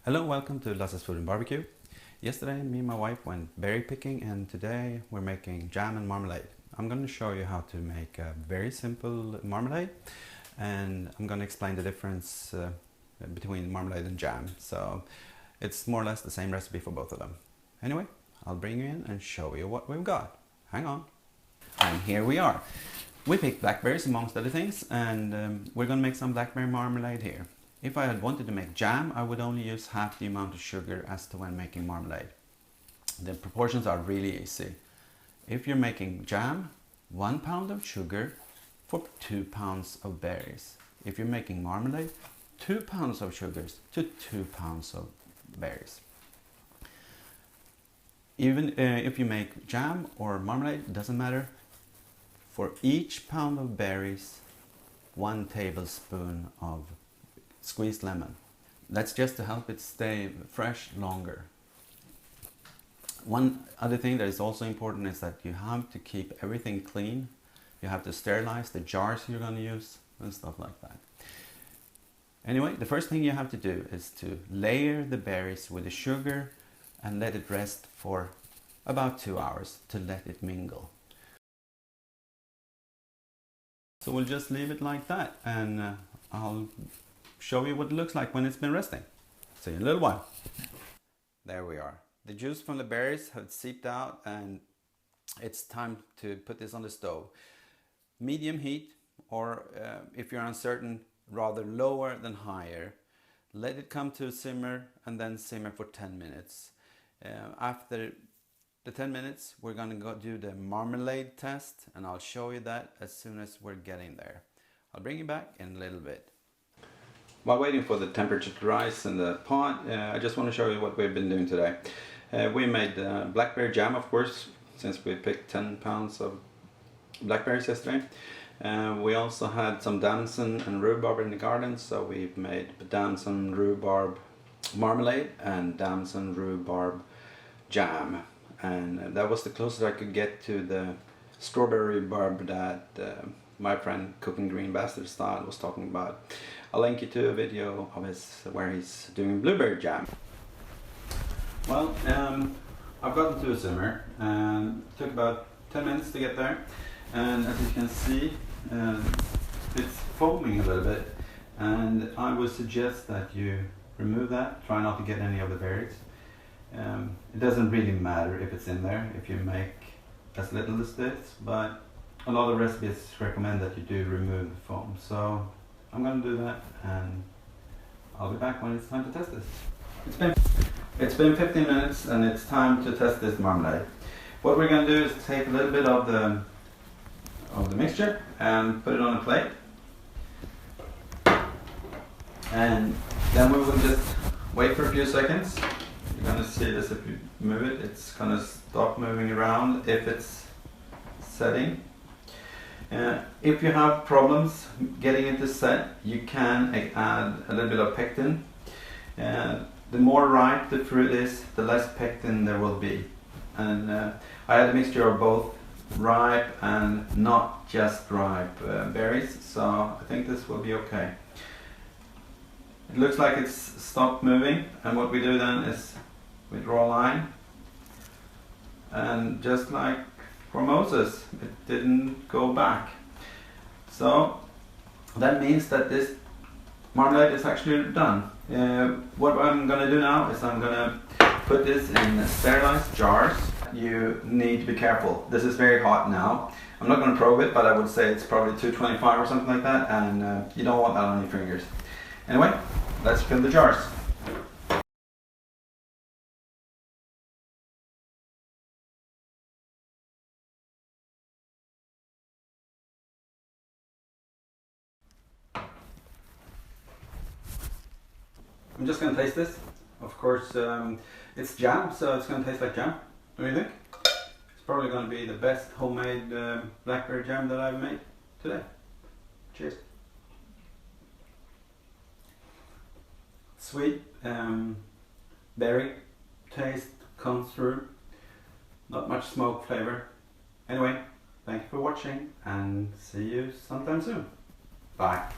Hello, welcome to Lasse's Food and Barbecue. Yesterday me and my wife went berry picking and today we're making jam and marmalade. I'm going to show you how to make a very simple marmalade and I'm going to explain the difference between marmalade and jam. So it's more or less the same recipe for both of them. Anyway, I'll bring you in and show you what we've got. Hang on. And here we are. We picked blackberries amongst other things and we're going to make some blackberry marmalade here. If I had wanted to make jam, I would only use half the amount of sugar as to when making marmalade. The proportions are really easy. If you're making jam, 1 pound of sugar for 2 pounds of berries. If you're making marmalade, 2 pounds of sugars to 2 pounds of berries. Even if you make jam or marmalade, it doesn't matter. For each pound of berries, 1 tablespoon of squeezed lemon. That's just to help it stay fresh longer. One other thing that is also important is that you have to keep everything clean. You have to sterilize the jars you're going to use and stuff like that. Anyway, the first thing you have to do is to layer the berries with the sugar and let it rest for about 2 hours to let it mingle. So we'll just leave it like that and I'll show you what it looks like when it's been resting. See you in a little while. There we are. The juice from the berries have seeped out and it's time to put this on the stove. Medium heat, or if you're uncertain, rather lower than higher. Let it come to a simmer and then simmer for 10 minutes. After the 10 minutes we're going to go do the marmalade test and I'll show you that as soon as we're getting there. I'll bring you back in a little bit. While waiting for the temperature to rise in the pot, I just want to show you what we've been doing today. We made blackberry jam, of course, since we picked 10 pounds of blackberries yesterday. We also had some damson and rhubarb in the garden, so we've made damson rhubarb marmalade and damson rhubarb jam. And that was the closest I could get to the strawberry rhubarb that my friend Cooking Green Bastard Style was talking about. I'll link you to a video of his where he's doing blueberry jam. Well, I've gotten to a simmer and it took about 10 minutes to get there, and as you can see it's foaming a little bit, and I would suggest that you remove that. Try not to get any of the berries. It doesn't really matter if it's in there if you make as little as this, but a lot of recipes recommend that you do remove the foam. So I'm going to do that and I'll be back when it's time to test this. It's been 15 minutes and it's time to test this marmalade. What we're going to do is take a little bit of the mixture and put it on a plate. And then we will just wait for a few seconds. You're going to see this. If you move it, it's going to stop moving around if it's setting. If you have problems getting it to set, you can add a little bit of pectin. The more ripe the fruit is, the less pectin there will be. And I had a mixture of both ripe and not just ripe berries, so I think this will be okay. It looks like it's stopped moving, and what we do then is we draw a line, and just like for Moses, it didn't go back. So that means that this marmalade is actually done. What I'm going to do now is I'm going to put this in sterilized jars. You need to be careful. This is very hot now. I'm not going to probe it, but I would say it's probably 225 or something like that, and you don't want that on your fingers. Anyway, let's fill the jars. I'm just going to taste this. Of course, it's jam, so it's going to taste like jam. What do you think? It's probably going to be the best homemade blackberry jam that I've made today. Cheers. Sweet berry taste comes through. Not much smoke flavor. Anyway, thank you for watching and see you sometime soon. Bye.